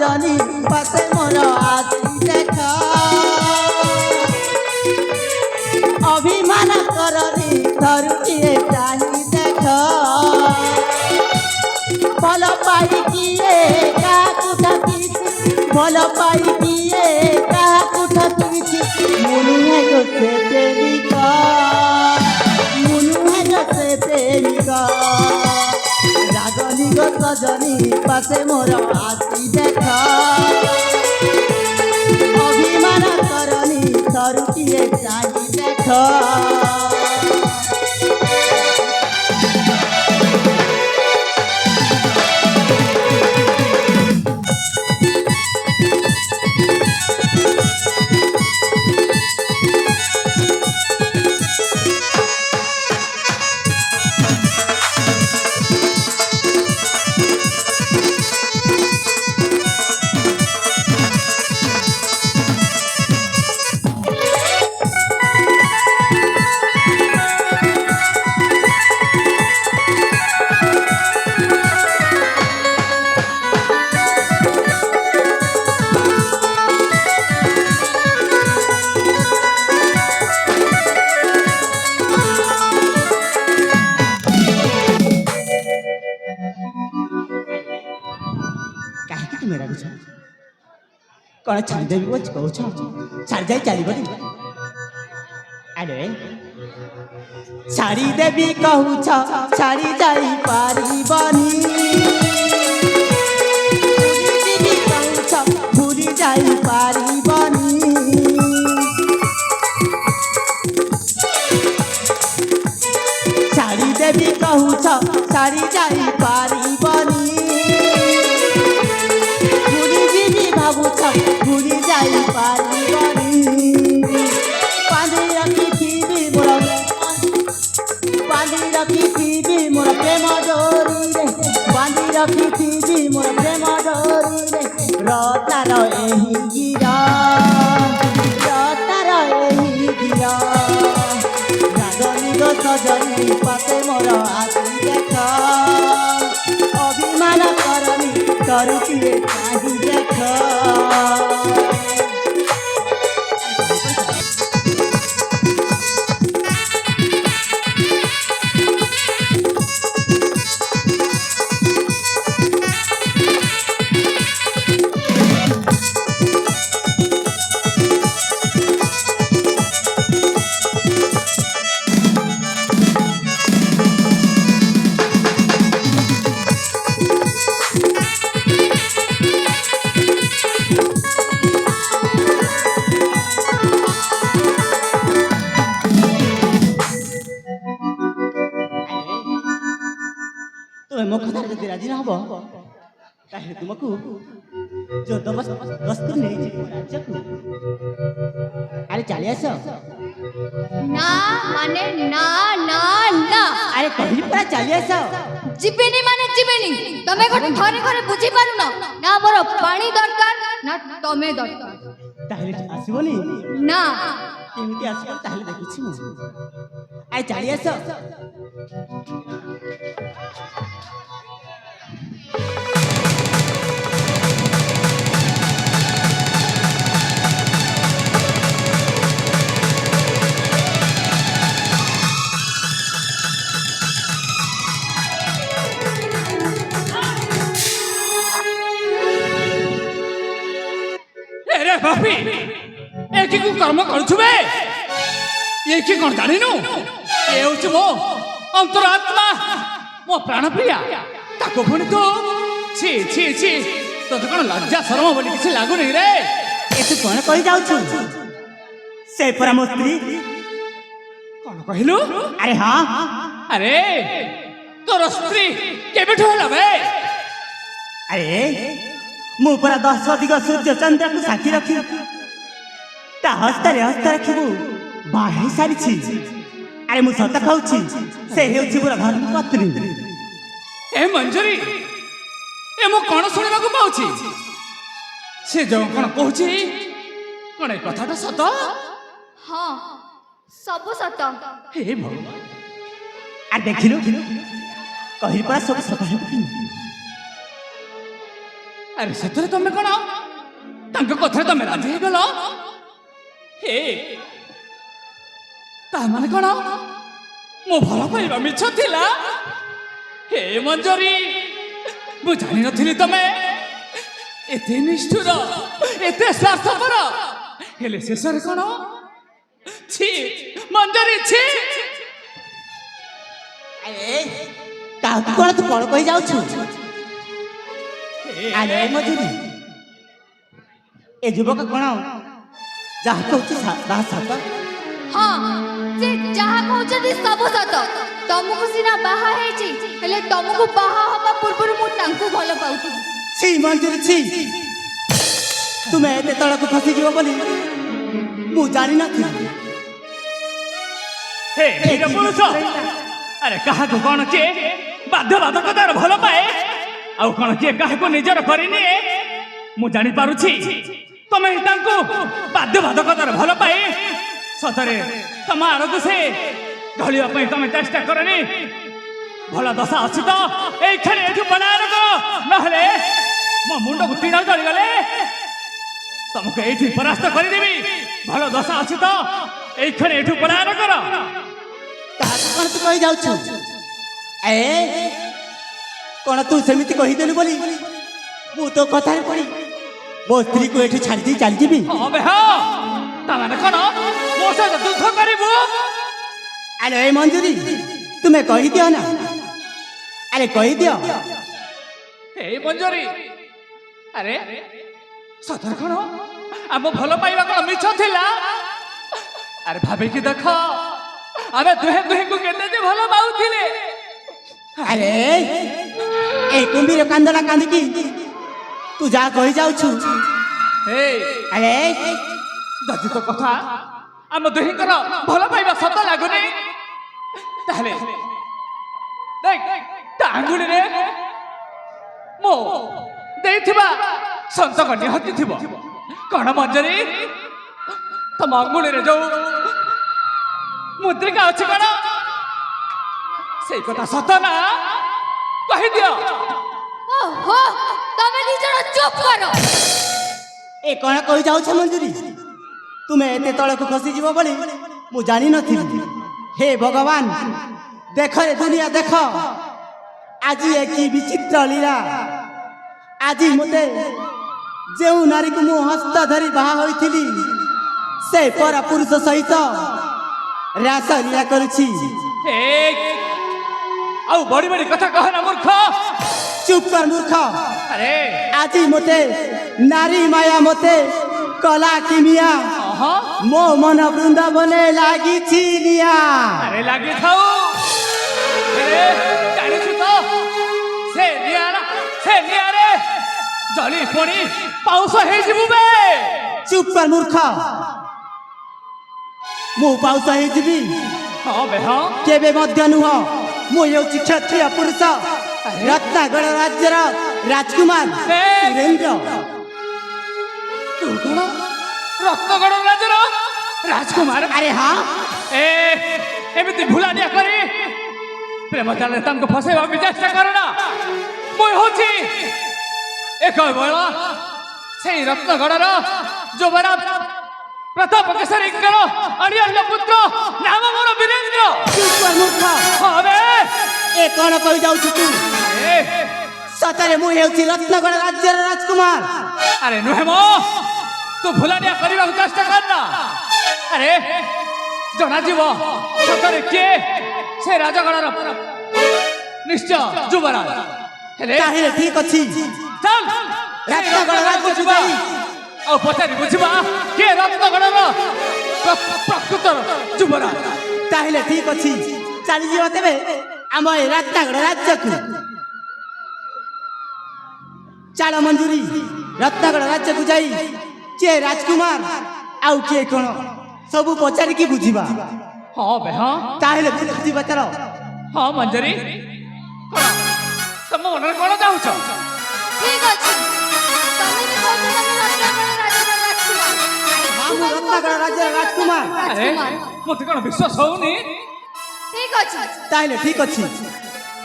सजनी पासे मोर आसी देख अभिमान करनी धरुए चाही देख भल पाई किए काकु ठकिछि भल पाई किए काकु ठकिछि मुनुहे जो से प्रेमिका मुनुहे जो से प्रेमिका रागनी गो सजनी पासे मोर आसी देख अभिमान करनी धरुए चाही देख कौन छाड़देवी वो कहू छाड़ जाए चलो अरे छाड़ी देवी कहू छाड़ी जाई पारिबनी भूली जाई पारिबनी छाड़ी देवी कहू छाड़ी जाई पारिबनी भूली जाई पारिबनी बांधी रखिथिबी मोर प्रेम डोरी रे बांधी रखिथिबी मोर प्रेम डोरी रे रतार एही गिरा रागनी गो सजनी पासे मोर आसी देख अभिमान करनी धरुए चाही देख मो कथा जदि राजी ना हम ताहे तुमको जो दस्त नहीं राज्य को अरे चली आस ना माने ना ना ना अरे कही पूरा चली आस जीवेनी माने जीवेनी तमे को थरे घरे बुझी पारु ना मोर पानी दरकार ना तमे दरकार ताहे आसीबनी ना केमिति आसीबो ताहे देखिछि मु आइ चली आस अरे बापी एक को कर्म करुछुबे ये की कोन जानिनु ए होछ मो अंतरात्मा मो प्राण प्रिया ताको पुणी तो छी छी छी तो कोन लज्जा शरम बोली किछ लागु नहीं रे ए तू कोन कहि जाउछु से परा मो स्त्री कोन कहिलु अरे हां अरे तोर स्त्री केबेठो हला बे अरे मु परा 10 अधिक सूर्य चंद्र को साथी रखी ता हस्ते रखिबु बाहे सारी छी अरे मु सत खाउछि से हेउछि पूरा धर्म पत्नी ए मंजरी ए मो कोन सुनिबा को पाउछि से जो कोन कहूछि कोन ए कथाटा सत हां सब सत हे भगवान आ देखिलु कहि परा सब सत हेबु ଆରେ ସେଥିରେ ତମେ କଣ ତାଙ୍କ କଥାରେ ତମେ ରାଜି ହେଇଗଲ? ହେ ତାମାନେ କଣ ମୋ ଭଲ ପାଇବା ମିଛ ଥିଲା? ହେ ମଞ୍ଜରୀ, ମୁଁ ଜାଣିନଥିଲି ତମେ ଏତେ ନିଷ୍ଠୁର, ଏତେ ସ୍ୱାର୍ଥପର। ହେଲେ ଶେଷରେ କଣ? छी ମଞ୍ଜରୀ, छी। ଆରେ କାହାକୁ କଣ ତୁ କଣ କହି ଯାଉଛୁ? ଆରେ ମଜୁରୀ, ଏ ଯୁବକ କଣ ଯାହା କହୁଛି ତାହା ସତ? ହଁ, ସେ ଯାହା କହୁଛନ୍ତି ସବୁ ସତ। ତମକୁ ସିନା ବାହା ହେଇଛି, ହେଲେ ତମକୁ ବାହା ହବା ପୂର୍ବରୁ ମୁଁ ତାଙ୍କୁ ଭଲ ପାଉଥିଲି। छी ମଞ୍ଜୁରୀ, छी। ତୁମେ ଏତେ ତଳକୁ ଖସିଯିବ ବୋଲି ମୁଁ ଜାଣିନଥିଲି। ହେ ବୀର ପୁରୁଷ, ଆରେ କାହାକୁ କଣ କିଏ ବାଧ୍ୟବାଧକତାର ଭଲ ପାଏ, ଆଉ କଣ କିଏ କାହାକୁ ନିଜର କରିନିଏ? ମୁଁ ଜାଣିପାରୁଛି ତମେ ତାଙ୍କୁ ବାଧ୍ୟବାଧକତାର ଭଲ ପାଏ। ସତରେ ତମ ଆଡ଼କୁ ସେ ଢଳିବା ପାଇଁ ତମେ ଚେଷ୍ଟା କରନି। ଭଲ ଦଶା ଅଛି ତ ଏଇখানে ଏଠୁ ପଳାୟନ କର, ନହେଲେ ମୋ ମୁଣ୍ଡକୁ ଟିଣ ଚଳିଗଲେ ତମକୁ ଏଇଠି ପରାସ୍ତ କରିଦେବି। ଭଲ ଦଶା ଅଛି ତ ଏଇখানে ଏଠୁ ପଳାୟନ କର। କାହାକୁ କଣ ତୁ କହି ଯାଉଛୁ? ଏ କଣ ତୁ ସେମିତି କହିଦେଲୁ ବୋଲି ମୁଁ ତୋ କଥାରେ ପଡ଼ି ମୋ ସ୍ତ୍ରୀକୁ ଏଠୁ ଛାଡ଼ି ଦେଇ ଚାଲିଯିବି? ହଁ ବେ ହଁ, ତାମାନେ କଣ ମୋ ସହିତ ଯୁଦ୍ଧ କରିବୁ? ଆରେ ଏ ମଞ୍ଜୁରୀ, ତୁମେ କହିଦିଅ ନା। ଆରେ କହିଦିଅ। ଏଇ ମଞ୍ଜରୀ, ଆରେ ସତରେ କଣ ଆମ ଭଲ ପାଇବା କଣ ମିଛ ଥିଲା? ଆରେ ଭାବିକି ଦେଖ, ଆମେ ଦୁହେଁ ଦୁହେଁକୁ କେତେ ଯେ ଭଲ ପାଉଥିଲେ। ଆରେ ଏ କୁମ୍ଭୀର କାନ୍ଦଣା କାନ୍ଦିକି ତୁ ଯାହା କହି ଯାଉଛୁ। ଆରେ ଯଦି ତୋ କଥା ଆମ ଦୁହିଁଙ୍କର ଭଲ ପାଇବା ସତ ଲାଗୁନି, ତାହେଲେ ଦେଖ ତା ଆଙ୍ଗୁଳିରେ ମୋ ଦେଇଥିବା ସନ୍ତକ ନିହାତି ଥିବ। କଣ ମଞ୍ଜରୀ, ତମ ଆଙ୍ଗୁଳିରେ ଯୋଉ ମୁଦ୍ରିକା ଅଛି କଣ ସେଇ କଥା ସତ ନା? କହିଦିଅ। ଓହୋ, ତମେ ଦି ଜଣ ଚୁପ୍ କର। ଏ କଣ କହି ଯାଉଛ ମଞ୍ଜୁରୀ? ତୁମେ ଏତେ ତଳକୁ ଖସିଯିବ ବୋଲି ମୁଁ ଜାଣିନଥିଲି। ହେ ଭଗବାନ, ଦେଖ ଏ ଦୁନିଆ ଦେଖ, ଆଜି ଏ କି ବିଚିତ୍ର ଲୀଳା। ଆଜି ମୋତେ ଯେଉଁ ନାରୀକୁ ମୁଁ ହସ୍ତ ଧରି ବାହା ହୋଇଥିଲି ସେ ପର ପୁରୁଷ ସହିତ ରାସ ଲୀଳା କରୁଛି। ଆଉ ବଡି ବଡି କଥା କହନା ମୂର୍ଖ। ଚୁପ୍ କର ମୂର୍ଖ। ଆରେ ଆଜି ମୋତେ ନାରୀ ମାୟା ମୋତେ କଲା କିମିଆ, ମୋ ମନ ବୃନ୍ଦାବନେ ଲାଗିଛି ନିଆ। ଆରେ ଲାଗିଥାଉ। ଜାଣିଛୁ ତ ସେ ନିଆଁରେ ଜଳି ପୋଡ଼ି ପାଉଁଶ ହେଇଯିବୁ ବେ। ଚୁପ୍ କର ମୂର୍ଖ। ମୁଁ ପାଉଁଶ ହେଇଯିବି? ହଁ ବେ ହଁ। କେବେ ମଧ୍ୟ ନୁହଁ। ମୁଁ ହେଉଛି କ୍ଷତ୍ରିୟ ପୁରୁଷ, ରତ୍ନାଗଡ଼ ରାଜ୍ୟର ରାଜକୁମାର ସୁରେନ୍ଦ୍ର। ତୁ କଣ ରତ୍ନଗଡ଼ ରାଜ୍ୟର ରାଜକୁମାର? ଆରେ ହଁ। ଏମିତି ଭୁଲାଣିଆ କରି ପ୍ରେମ ଜାଲରେ ତାଙ୍କୁ ଫସେଇବାକୁ ଚେଷ୍ଟା କର ନା। ମୁଁ ହେଉଛି ଏକ ବଳ ସେଇ ରତ୍ନଗଡ଼ର ଯୁବରାଜ ପ୍ରତାପ କେଶରୀଙ୍କର ଅଣିଅନ୍ୟ ପୁତ୍ର, ନାମ ମୋର ବୀରେନ୍ଦ୍ର। ଏ କଣ କହି ଯାଉଛୁ ତୁ? ସତରେ ମୁଁ ହେଉଛି ରତ୍ନଗଡ଼ ରାଜ୍ୟର ରାଜକୁମାର। ଆରେ ନୁହେଁ ମ, ତୁ ଭୁଲାଣିଆ କରିବାକୁ ଚେଷ୍ଟା କର ନା। ଆରେ ଜଣାଯିବ ସତରେ କିଏ ସେ ରାଜଗଡ଼ର ନିଶ୍ଚୟ ଯୁବରାଜ। ତାହେଲେ ଠିକ ଅଛି, ଚାଲ ରତ୍ନଗଡ଼ ରାଜ୍ୟକୁ ଯାଇ ଆଉ ପଚାରି ବୁଝିବା କିଏ ରତ୍ନଗଡ଼ର ପ୍ରକୃତ ଯୁବରାଜ। ତାହେଲେ ଠିକ ଅଛି, ଚାଲିଯିବ ତେବେ ଆମ ଏ ରତ୍ନଗଡ଼ ରାଜ୍ୟକୁ। ଚାଲ ମଞ୍ଜୁରୀ, ରତ୍ନଗଡ଼ ରାଜ୍ୟକୁ ଯାଇ କିଏ ରାଜକୁମାର ଆଉ କିଏ କଣ ସବୁ ପଚାରିକି ବୁଝିବା। ହଁ ବେ ହଁ। ତାହେଲେ ବୁଝିବା ଚାଲ। ହଁ ମଞ୍ଜରୀ, କଣ ତମ ମନରେ କଣ ଚାହୁଁଛ? ଠିକ ଅଛି, ତମେ ବି କହୁଛ ତମେ ରତ୍ନଗଡ଼ ରାଜ୍ୟର ରାଜକୁମାର। ହଁ, ମୁଁ ରତ୍ନଗଡ଼ ରାଜ୍ୟର ରାଜକୁମାର। ଆରେ ମତେ କଣ ବିଶ୍ୱାସ ହଉନି? ଠିକ ଅଛି, ତାହେଲେ ଠିକ ଅଛି,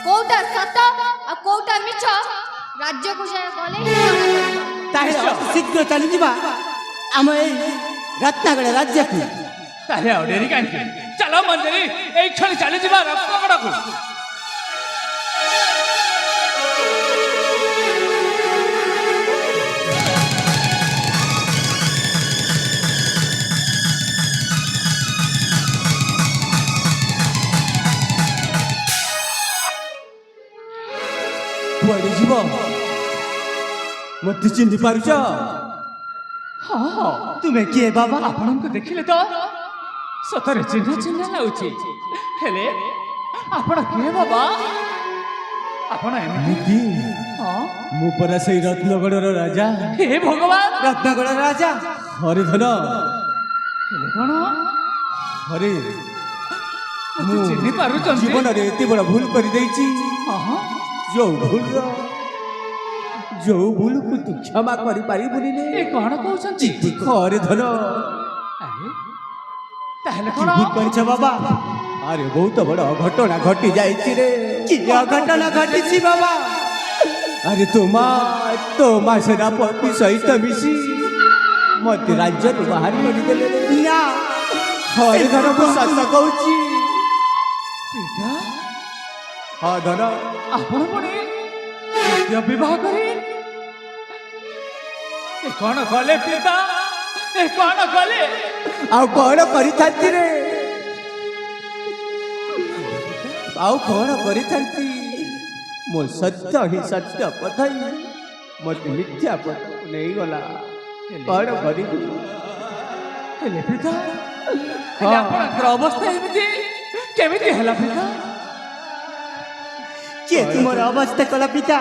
କୋଉଟା ସତ ଆଉ କୋଉଟା ମିଛ ରାଜ୍ୟକୁ ଯାଇ ଗଲେ ହିଁ ଜଣାପଡ଼ିବ। ତାହେଲେ ଅତି ଶୀଘ୍ର ଚାଲିଯିବା ଆମ ଏଇ ରତ୍ନାଗଡ଼ ରାଜ୍ୟକୁ। ତାହେଲେ ଆଉ ଡେରି କାହିଁକି? ଚାଲ ମଞ୍ଜରୀ, ଏଇ କ୍ଷଣି ଚାଲିଯିବା ରତ୍ନଗଡ଼କୁ। କୁଆଡ଼େ ଯିବ? ମୋତେ ଚିହ୍ନି ପାରୁଛ? ହଁ ହଁ, ତୁମେ କିଏ ବାବା? ଆପଣଙ୍କୁ ଦେଖିଲେ ତ ସତରେ ଚିହ୍ନା ଚିହ୍ନା ଲାଗୁଛି। ହେଲେ ଆପଣ କିଏ ବାବା? ଆପଣ ଏମିତି? ହଁ, ମୁଁ ପରା ସେଇ ରତ୍ନଗଡ଼ର ରାଜା, ହେ ଭଗବାନ! ରତ୍ନଗଡ଼ର ରାଜା ହରିଧନ। ହେଲେ କଣ ହରେ, ମୁଁ ଚିହ୍ନି ପାରୁଛନ୍ତି? ଜୀବନରେ ଏତେ ବଡ଼ ଭୁଲ କରିଦେଇଛି। ହଁ, ଯୋଉ ଭୁଲକୁ ତୁ କ୍ଷମା କରିପାରିବୁନି। ଏ କଣ କହୁଛନ୍ତି? ହରିଧନ, ଆରେ, ତାହେଲେ କି କଣ? ଭୁଲ କରିଛ ବାବା? ଆରେ ବହୁତ ବଡ଼ ଅଘଟଣା ଘଟି ଯାଇଛି ରେ। କି ଅଘଟଣା ଘଟିଛି ବାବା? ଆରେ ତୋମା ସେନାପତି ସହିତ ମିଶି ମତେ ରାଜ୍ୟରୁ ବାହାର କରିଦେଲେ। ନା ହରିଧନ, ମୁଁ ସତ କହୁଛି। ପିତା, ହଁ ଧନ, ଆପଣ ପୁଣି ଦ୍ୱିତୀୟ ବିବାହ କରି ଏ କଣ କଲେ ପିତା? ଏ କଣ କଲେ? ଆଉ କଣ କରିଥାନ୍ତି ରେ? ଆଉ କଣ କରିଥାନ୍ତି? ମୋ ସତ୍ୟ ହିଁ ସତ୍ୟ ପଥାଇ ମତେ ମିଥ୍ୟା ପଥକୁ ନେଇଗଲା। କଣ କରିବି? ହେଲେ ପିତା, ହେଲେ ଆପଣଙ୍କର ଅବସ୍ଥା ଏମିତି କେମିତି ହେଲା ପିତା? କିଏ ତୁମର ଅବସ୍ଥା କଲା ପିତା?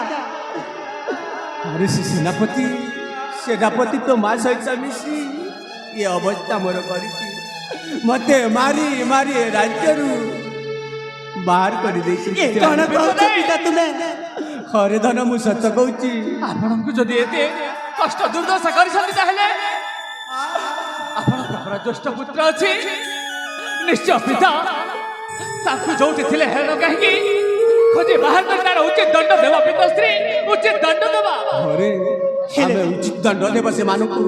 ଆରେ ସେ ସେନାପତି ତ ମା ସହିତ ମିଶି ଏ ଅବସ୍ଥା ମୋର କରିଛି। ମତେ ମାରି ମାରି ଏ ରାଜ୍ୟରୁ ବାହାର କରିଦେଇଛି। କଣ କହୁଛ ପିତା ତୁମେ? ହରିଧନ, ମୁଁ ସତ କହୁଛି। ଆପଣଙ୍କୁ ଯଦି ଏତେ କଷ୍ଟ ଦୁର୍ଦ୍ଦଶା କରିଛନ୍ତି ତାହେଲେ ଆପଣଙ୍କର ଜ୍ୟେଷ୍ଠ ପୁତ୍ର ଅଛି ନିଶ୍ଚୟ ପିତା, ତାଙ୍କୁ ଯୋଉଠି ଥିଲେ ହେରଣ କାହିଁକି ଖୋଜି ବାହାର କରି ତାର ଉଚିତ ଦଣ୍ଡ ଦେବା ପିତାଶ୍ରୀ, ଉଚିତ ଦଣ୍ଡ ଦେବା। ହରେ, ଆମେ ଉଚିତ ଦଣ୍ଡ ଦେବା ସେମାନଙ୍କୁ।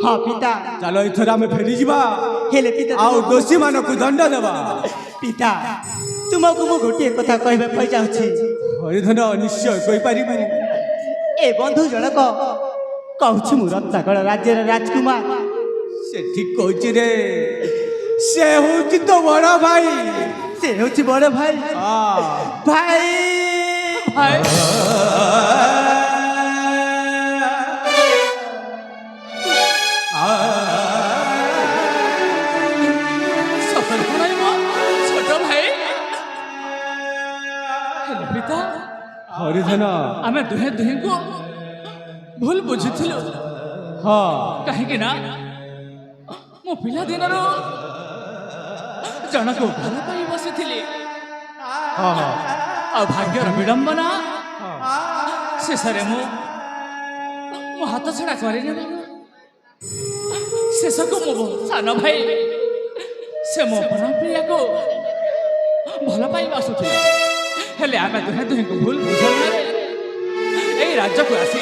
ହଁ ପିତା, ଚାଲ ଏଥର ଆମେ ଫେରିଯିବା। ହେଲେ ପିତା, ଆଉ ଦୋଷୀ ମାନଙ୍କୁ ଦଣ୍ଡ ଦେବା। ପିତା, ତୁମକୁ ମୁଁ ଗୋଟିଏ କଥା କହିବା ପାଇଁ ଚାହୁଁଛି। ହରିଧନ, ନିଶ୍ଚୟ କହିପାରିବୁ। ଏ ବନ୍ଧୁ ଜଣକ କହୁଛି ମୁଁ ରତ୍ନାଗଡ଼ ରାଜ୍ୟର ରାଜକୁମାର। ସେ ଠିକ କହୁଛି ରେ। ସେ ହଉଛି ତ ବଡ ଭାଇ। ସେ ହଉଛି ବଡ ଭାଇ। ଭାଇ ଭାଇ, ସତରେ କଣ ଏ ମୋ ଛୋଟ ଭାଇ? ହେଲେ ପିତା, ହରିଧନ, ଆମେ ଦୁହେଁ ଦୁହିଁଙ୍କୁ ଭୁଲ ବୁଝିଥିଲୁ। ହଁ, କାହିଁକି ନା ମୁଁ ପିଲାଦିନରୁ ଜଣକୁ ଭଲ ପାଇ ବସିଥିଲି। ଆଉ ଭାଗ୍ୟର ବିଡ଼ମ୍ବନା ଶେଷରେ ମୁଁ ହାତ ଛଡ଼ା କରିନେଲି। ଶେଷକୁ ମୋ ସାନ ଭାଇ ସେ ମୋ ପ୍ରିୟାକୁ ଭଲ ପାଇ ବସୁଥିଲା। ହେଲେ ଆମେ ଦୁହେଁ ଦୁହିଁଙ୍କୁ ଭୁଲ ବୁଝାମଣାରେ ଏଇ ରାଜ୍ୟକୁ ଆସି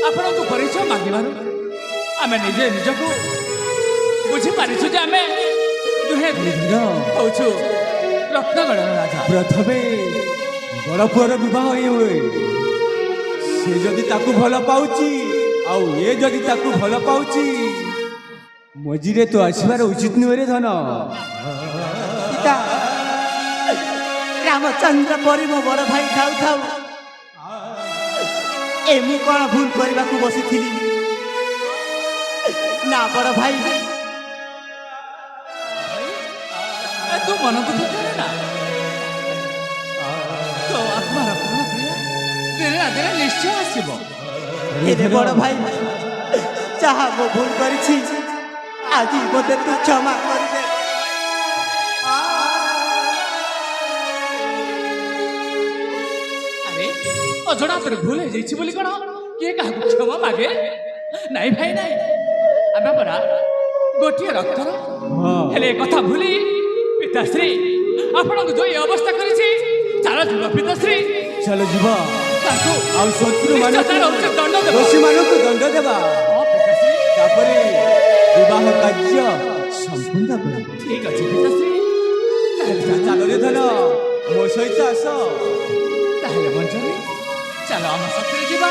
ଆପଣଙ୍କୁ ପରିଚୟ ମାଗିବାରୁ ଆମେ ନିଜେ ନିଜକୁ ବୁଝିପାରିଛୁ ଯେ ଆମେ ଦୁହେଁ ହଉଛୁ ରତ୍ନଗଡ଼ର ରାଜା। ପ୍ରଥମେ ବଡ଼ ପୁଅର ବିବାହ ହୁଏ। ସେ ଯଦି ତାକୁ ଭଲ ପାଉଛି ଆଉ ଏ ଯଦି ତାକୁ ଭଲ ପାଉଛି, ମଝିରେ ତ ଆସିବାର ଉଚିତ ନୁହେଁ ରେ ଧନ। ପିତା, ରାମଚନ୍ଦ୍ର ପରି ମୋ ବଡ଼ ଭାଇ ଥାଉ ଥାଉ ଏ ମୁଁ କଣ ଭୁଲ କରିବାକୁ ବସିଥିଲି? ନା ବଡ଼ ଭାଇ, ତୁ ମନ ଦୁଃଖ କରେ ନା। ତୋ ଆତ୍ମାର ପ୍ରାଣ ପ୍ରିୟା ଦିନେ ନା ଦିନେ ନିଶ୍ଚୟ ଆସିବ। ହେଲେ ବଡ଼ ଭାଇ, ଯାହା ମୁଁ ଭୁଲ କରିଛି ଆଜି ମୋତେ ତୁ କ୍ଷମା କରିଦେ। ଆରେ, ଅଜଣାତରେ ଭୁଲ ହେଇଯାଇଛି ବୋଲି କଣ କିଏ କାହାକୁ କ୍ଷମା ମାଗେ? ନାଇଁ ଭାଇ ନାଇଁ, ଆମେ ପରା ଗୋଟିଏ ରକ୍ତର। ହେଲେ ଏ କଥା ଭୁଲି ପିତାଶ୍ରୀ ଆପଣଙ୍କୁ ଯୋଉ ଏ ଅବସ୍ଥା କରିଛି, ଚାଲ ଯିବା ପିତାଶ୍ରୀ, ଚାଲ ଯିବା। ତାଙ୍କୁ ଆଉ ଶତ୍ରୁ ନିଶ୍ଚୟ ତାର ଉଚିତ ଦଣ୍ଡ ଦେବ। ଦୋଷୀମାନଙ୍କୁ ଦଣ୍ଡ ଦେବା। ହଁ ପିତାଶ୍ରୀ, ତାପରେ ବିବାହ କାର୍ଯ୍ୟ ସମ୍ପୂର୍ଣ୍ଣ କରିବା। ଠିକ ଅଛି ପିତାଶ୍ରୀ। ତାହେଲେ ଚାଲ ରେ ଧନ ମୋ ସହିତ ଆସ। ତାହେଲେ ମଞ୍ଜରୀ ଚାଲ ଆମ ସାଥିରେ ଯିବା।